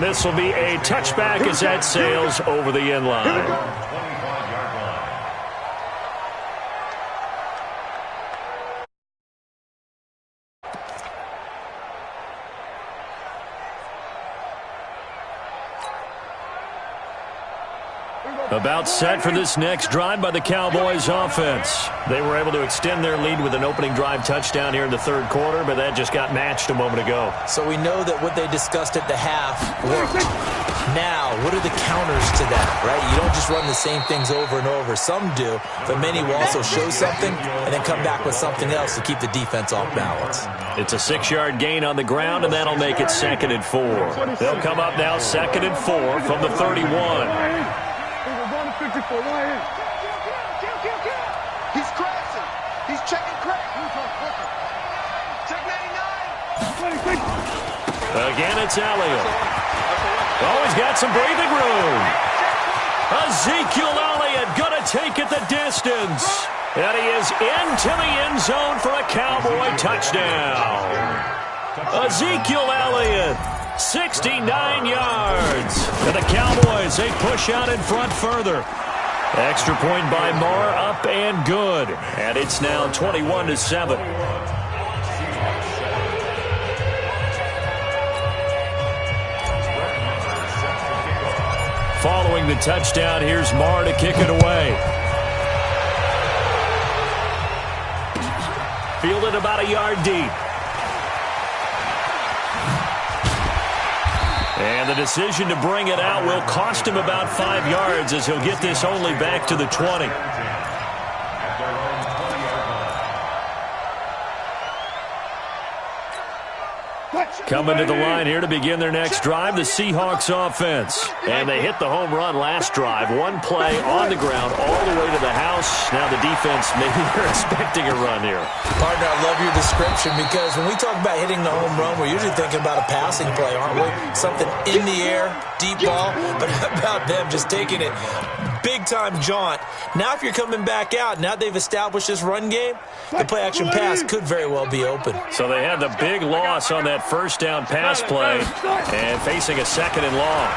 this will be a touchback as that sails over the end line. About set for this next drive by the Cowboys offense. They were able to extend their lead with an opening drive touchdown here in the third quarter, but that just got matched a moment ago. So we know that what they discussed at the half worked. Now, what are the counters to that, right? You don't just run the same things over and over. Some do, but many will also show something and then come back with something else to keep the defense off balance. It's a 6-yard gain on the ground, and that'll make it 2nd and 4. They'll come up now 2nd and 4 from the 31. 54 right here. He's crashing. He's checking crack. Check 99. Again, it's Elliott. Oh, he's got some breathing room. Ezekiel Elliott going to take it the distance. And he is into the end zone for a Cowboy touchdown. Ezekiel Elliott. 69 yards. And the Cowboys, they push out in front further. Extra point by Marr, up and good. And it's now 21-7. Following the touchdown, here's Marr to kick it away. Fielded about a yard deep. And the decision to bring it out will cost him about 5 yards as he'll get this only back to the 20. Coming to the line here to begin their next drive, the Seahawks offense. And they hit the home run last drive. One play on the ground all the way to the house. Now the defense, maybe they're expecting a run here. Partner, I love your description because when we talk about hitting the home run, we're usually thinking about a passing play, aren't we? Something in the air, deep ball. But how about them just taking it big-time jaunt? Now if you're coming back out, now they've established this run game, the play-action pass could very well be open. So they had the big loss on that first down pass play and facing a 2nd and long.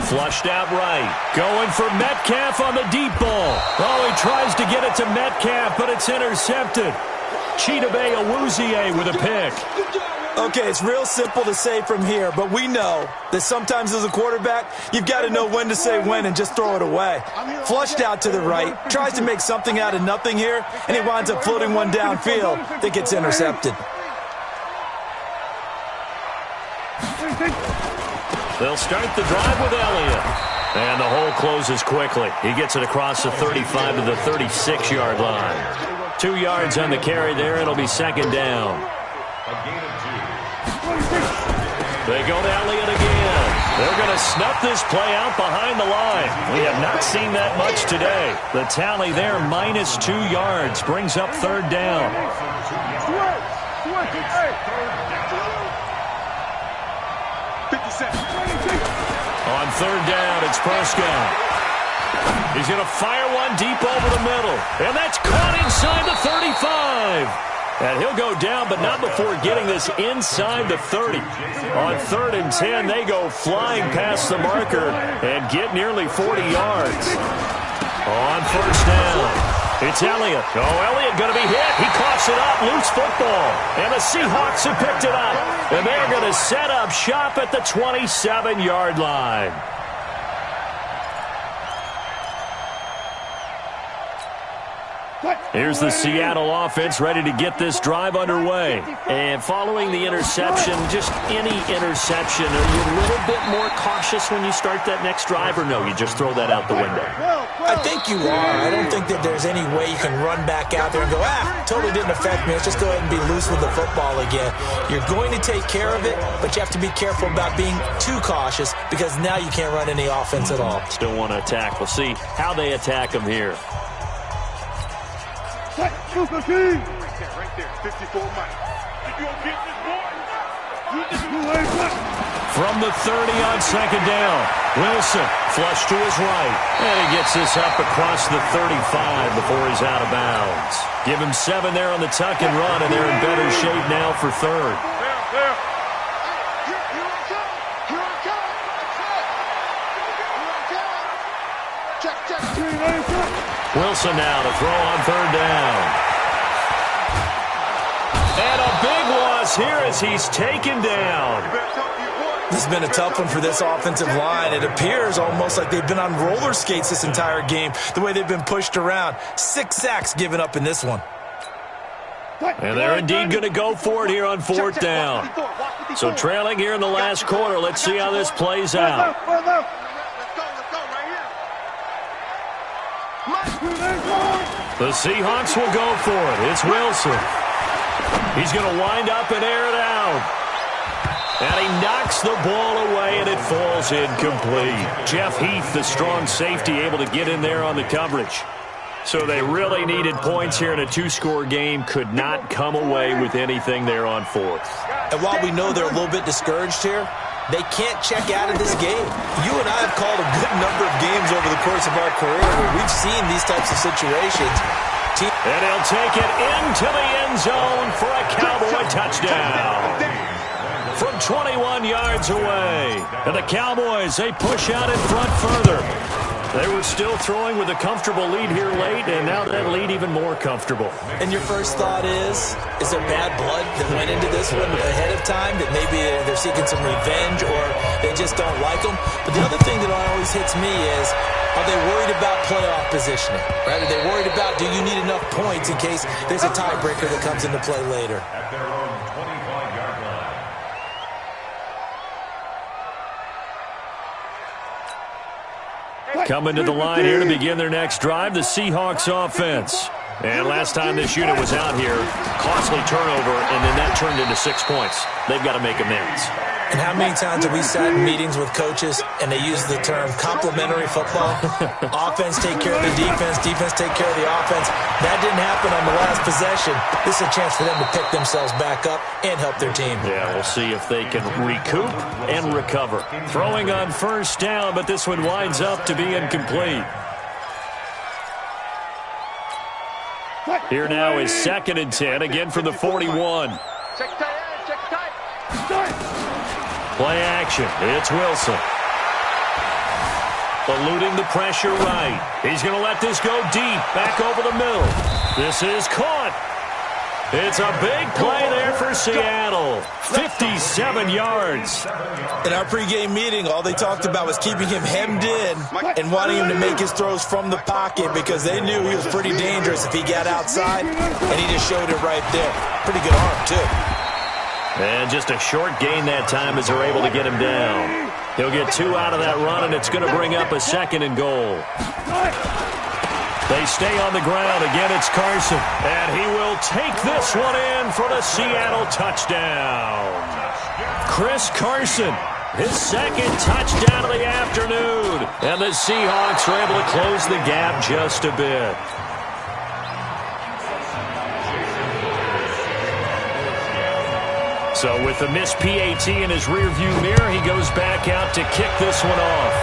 Flushed out right. Going for Metcalf on the deep ball. Oh, he tries to get it to Metcalf, but it's intercepted. Chidobe Awuzie with a pick. Okay, it's real simple to say from here, but we know that sometimes as a quarterback, you've got to know when to say when and just throw it away. Flushed out to the right, tries to make something out of nothing here, and he winds up floating one downfield that gets intercepted. They'll start the drive with Elliott. And the hole closes quickly. He gets it across the 35 to the 36-yard line. 2 yards on the carry there. It'll be 2nd down. They go to Elliott again. They're going to snuff this play out behind the line. We have not seen that much today. The tally there, -2 yards, brings up 3rd down. On 3rd down, it's Prescott. He's going to fire one deep over the middle. And that's caught inside the 35. And he'll go down, but not before getting this inside the 30. On 3rd and 10, they go flying past the marker and get nearly 40 yards. On 1st down, it's Elliott. Oh, Elliott going to be hit. He coughs it up. Loose football. And the Seahawks have picked it up. And they're going to set up shop at the 27-yard line. Here's the Seattle offense ready to get this drive underway. And following the interception, just any interception, are you a little bit more cautious when you start that next drive, or no, you just throw that out the window? I think you are. I don't think that there's any way you can run back out there and go, totally didn't affect me. Let's just go ahead and be loose with the football again. You're going to take care of it, but you have to be careful about being too cautious because now you can't run any offense at all. Still want to attack. We'll see how they attack him here. Right there, 54 Mike. You gonna get this boy? From the 30 on 2nd down, Wilson flush to his right. And he gets this up across the 35 before he's out of bounds. Give him 7 there on the tuck and run, and they're in better shape now for 3rd. There. You're on count. You're on count. That's it. You're on count. Check. Wilson now to throw on third down. And a big loss here as he's taken down. This has been a tough one for this offensive line. It appears almost like they've been on roller skates this entire game, the way they've been pushed around. 6 sacks given up in this one. And they're indeed going to go for it here on fourth down. So trailing here in the last quarter. Let's see how this plays out. The Seahawks will go for it. It's Wilson. He's going to wind up and air it out. And he knocks the ball away, and it falls incomplete. Jeff Heath, the strong safety, able to get in there on the coverage. So they really needed points here in a 2-score game. Could not come away with anything there on fourth. And while we know they're a little bit discouraged here, they can't check out of this game. You and I have called a good number of games over the course of our career where we've seen these types of situations. And he'll take it into the end zone for a Cowboy touchdown. From 21 yards away. And the Cowboys, they push out in front further. They were still throwing with a comfortable lead here late, and now that lead even more comfortable. And your first thought is there bad blood that went into this one ahead of time, that maybe they're seeking some revenge or they just don't like them? But the other thing that always hits me is, are they worried about playoff positioning? Right? Are they worried about, do you need enough points in case there's a tiebreaker that comes into play later? Coming to the line here to begin their next drive, the Seahawks offense. And last time this unit was out here, costly turnover, and then that turned into 6 points. They've got to make amends. And how many times have we sat in meetings with coaches and they use the term complementary football? Offense take care of the defense, defense take care of the offense. That didn't happen on the last possession. This is a chance for them to pick themselves back up and help their team. Yeah, we'll see if they can recoup and recover. Throwing on first down, but this one winds up to be incomplete. Here now is 2nd and 10, again from the 41. Play action. It's Wilson. Eluding the pressure right. He's going to let this go deep. Back over the middle. This is caught. It's a big play there for Seattle. 57 yards. In our pregame meeting, all they talked about was keeping him hemmed in and wanting him to make his throws from the pocket because they knew he was pretty dangerous if he got outside, and he just showed it right there. Pretty good arm, too. And just a short gain that time as they're able to get him down. He'll get 2 out of that run, and it's going to bring up a 2nd and goal. They stay on the ground. Again, it's Carson. And he will take this one in for the Seattle touchdown. Chris Carson, his 2nd touchdown of the afternoon. And the Seahawks are able to close the gap just a bit. So with the missed PAT in his rearview mirror, he goes back out to kick this one off.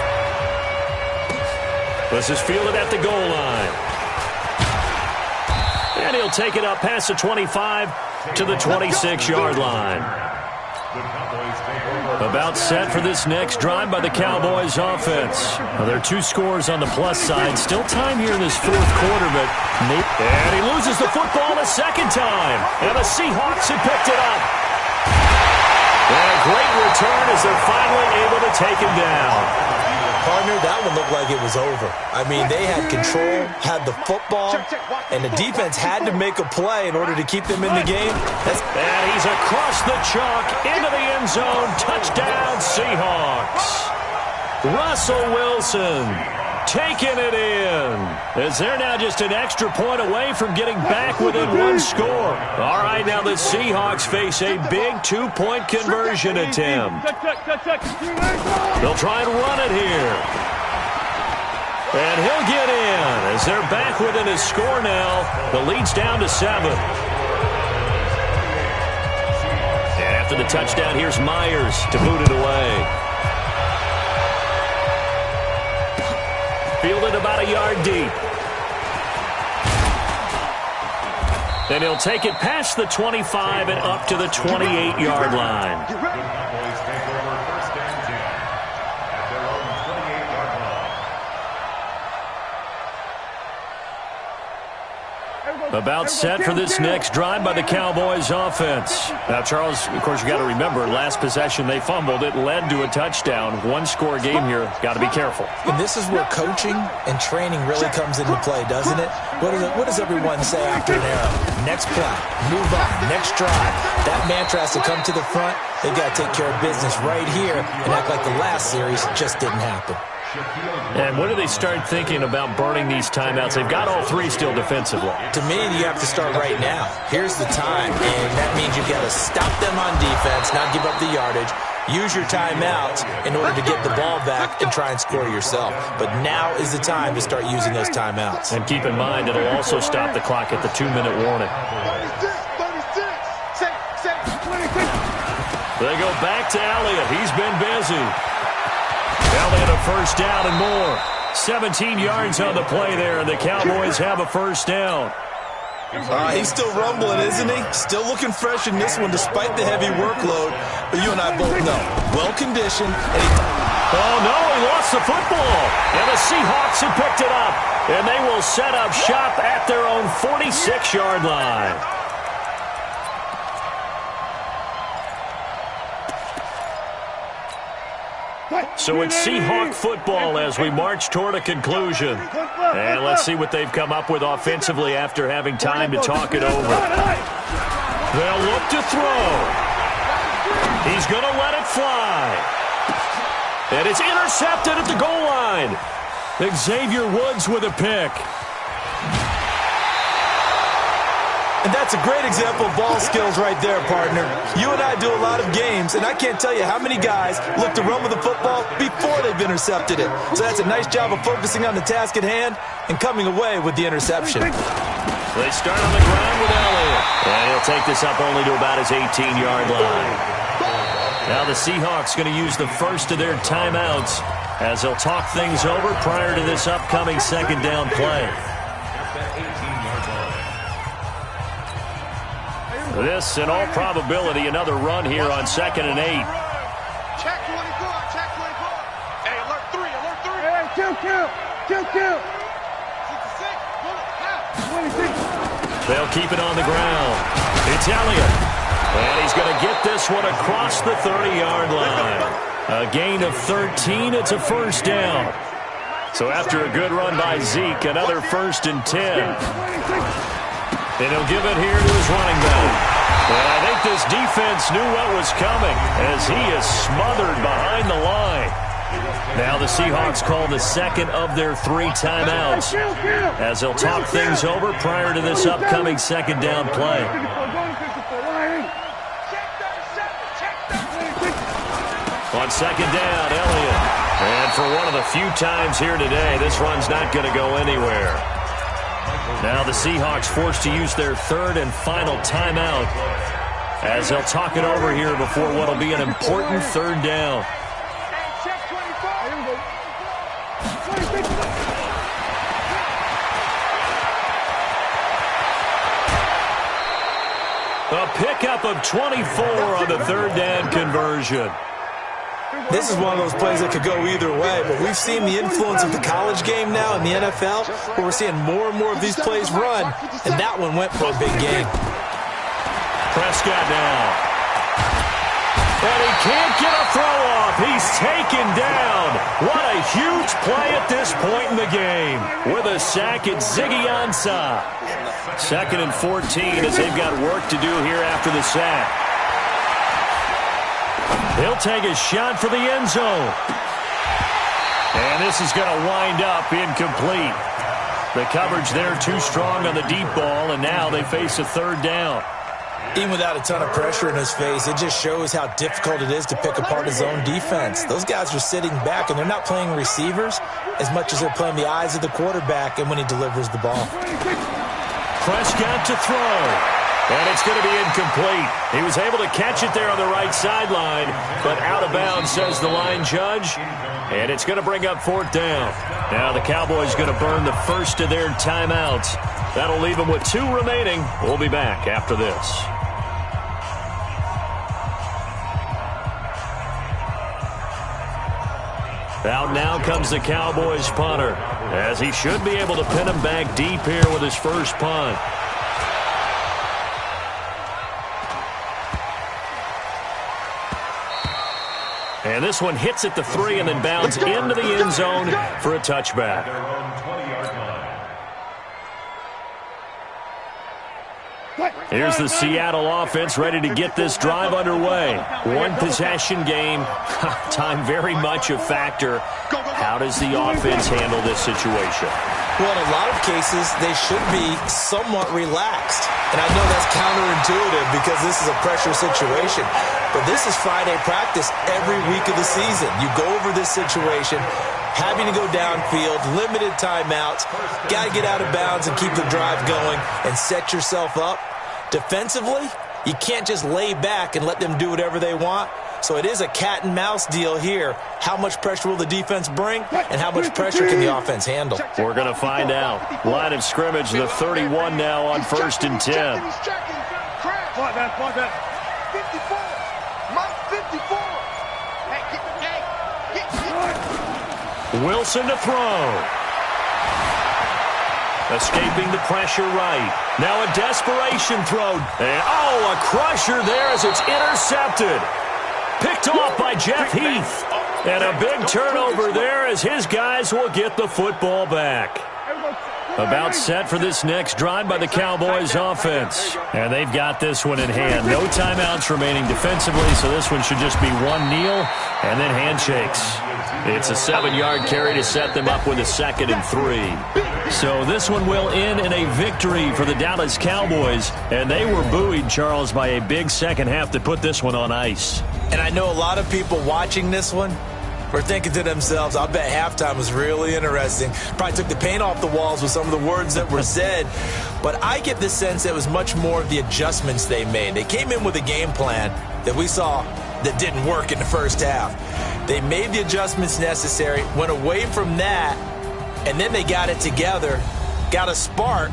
This is fielded at the goal line. And he'll take it up past the 25 to the 26-yard line. About set for this next drive by the Cowboys offense. Well, there are 2 scores on the plus side. Still time here in this 4th quarter, but and he loses the football a 2nd time. And the Seahawks have picked it up. And a great return as they're finally able to take him down. Partner, that one looked like it was over. I mean, they had control, had the football, and the defense had to make a play in order to keep them in the game. And he's across the chalk into the end zone. Touchdown, Seahawks. Russell Wilson taking it in, as they're now just an extra point away from getting back within 1 score. All right, now the Seahawks face a big 2-point conversion attempt. They'll try and run it here. And he'll get in, as they're back within a score now. The lead's down to 7. And after the touchdown, here's Myers to boot it away. Fielded about a yard deep. Then he'll take it past the 25 and up to the 28-yard line. About set for this next drive by the Cowboys offense. Now, Charles, of course, you got to remember, last possession they fumbled. It led to a touchdown. One-score game here. Got to be careful. And this is where coaching and training really comes into play, doesn't it? What does everyone say after an error? Next play, move on, next drive. That mantra has to come to the front. They've got to take care of business right here and act like the last series just didn't happen. And when do they start thinking about burning these timeouts? They've got all three still defensively. To me, you have to start right now. Here's the time, and that means you've got to stop them on defense, not give up the yardage, use your timeouts in order to get the ball back and try and score yourself. But now is the time to start using those timeouts. And keep in mind, it'll also stop the clock at the 2-minute warning. 36. They go back to Elliott. He's been busy. Elliott a first down and more. 17 yards on the play there, and the Cowboys have a first down. He's still rumbling, isn't he? Still looking fresh in this one despite the heavy workload. But you and I both know, well-conditioned. Oh, no, he lost the football. And the Seahawks have picked it up. And they will set up shop at their own 46-yard line. So it's Seahawk football as we march toward a conclusion. And let's see what they've come up with offensively after having time to talk it over. They'll look to throw. He's going to let it fly. And it's intercepted at the goal line. Xavier Woods with a pick. And that's a great example of ball skills right there, partner. You and I do a lot of games, and I can't tell you how many guys look to run with the football before they've intercepted it. So that's a nice job of focusing on the task at hand and coming away with the interception. They start on the ground with Elliott. And he'll take this up only to about his 18-yard line. Now the Seahawks going to use the first of their timeouts as they'll talk things over prior to this upcoming second down play. This, in all probability, another run here on 2nd and 8. Check 24, check 24. Hey, alert 3, alert 3. Hey, kill. 66, They'll keep it on the ground. It's Elliott. And he's going to get this one across the 30-yard line. A gain of 13. It's a first down. So after a good run by Zeke, another 1st and 10. And he'll give it here to his running back. And I think this defense knew what was coming as he is smothered behind the line. Now the Seahawks call the second of their 3 timeouts as they'll talk things over prior to this upcoming second down play. On second down, Elliott. And for one of the few times here today, this run's not going to go anywhere. Now the Seahawks forced to use their 3rd and final timeout as they'll talk it over here before what will be an important 3rd down. A pickup of 24 on the 3rd down conversion. This is one of those plays that could go either way, but we've seen the influence of the college game now in the NFL, where we're seeing more and more of these plays run, and that one went for a big gain. Prescott now. And he can't get a throw off. He's taken down. What a huge play at this point in the game. With a sack, it's Ziggy Ansah. 2nd and 14 as they've got work to do here after the sack. He'll take a shot for the end zone. And this is going to wind up incomplete. The coverage there too strong on the deep ball, and now they face a 3rd down. Even without a ton of pressure in his face, it just shows how difficult it is to pick apart his own defense. Those guys are sitting back, and they're not playing receivers as much as they're playing the eyes of the quarterback and when he delivers the ball. Prescott to throw. And it's going to be incomplete. He was able to catch it there on the right sideline, but out of bounds, says the line judge. And it's going to bring up 4th down. Now the Cowboys going to burn the first of their timeouts. That'll leave them with 2 remaining. We'll be back after this. Out now comes the Cowboys punter, as he should be able to pin him back deep here with his first punt. And this one hits at the 3 and then bounds into the end zone for a touchback. Here's the Seattle offense ready to get this drive underway. 1 possession game. Time very much a factor. How does the offense handle this situation? Well, in a lot of cases, they should be somewhat relaxed. And I know that's counterintuitive because this is a pressure situation. But this is Friday practice every week of the season. You go over this situation, having to go downfield, limited timeouts, got to get out of bounds and keep the drive going and set yourself up. Defensively, you can't just lay back and let them do whatever they want. So it is a cat and mouse deal here. How much pressure will the defense bring and how much pressure can the offense handle? We're going to find out. Line of scrimmage, the 31 now on 1st and 10. He's checking. Crab. 54. Mike 54. Hey, Wilson to throw. Escaping the pressure right. Now a desperation throw. And, a crusher there as it's intercepted. Picked off by Jeff Heath. And a big turnover there as his guys will get the football back. About set for this next drive by the Cowboys offense. And they've got this one in hand. No timeouts remaining defensively, so this one should just be 1 kneel and then handshakes. It's a 7-yard carry to set them up with a 2nd and 3. So this one will end in a victory for the Dallas Cowboys. And they were buoyed, Charles, by a big second half to put this one on ice. And I know a lot of people watching this one were thinking to themselves, I bet halftime was really interesting. Probably took the paint off the walls with some of the words that were said. But I get the sense it was much more of the adjustments they made. They came in with a game plan that we saw that didn't work in the first half. They made the adjustments necessary, went away from that, and then they got it together, got a spark,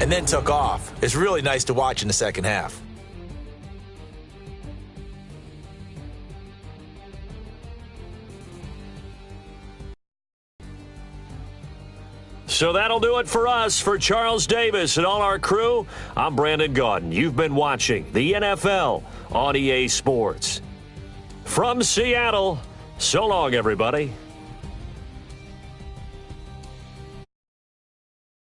and then took off. It's really nice to watch in the second half. So that'll do it for us. For Charles Davis and all our crew, I'm Brandon Gaudin. You've been watching the NFL on EA Sports. From Seattle, so long, everybody.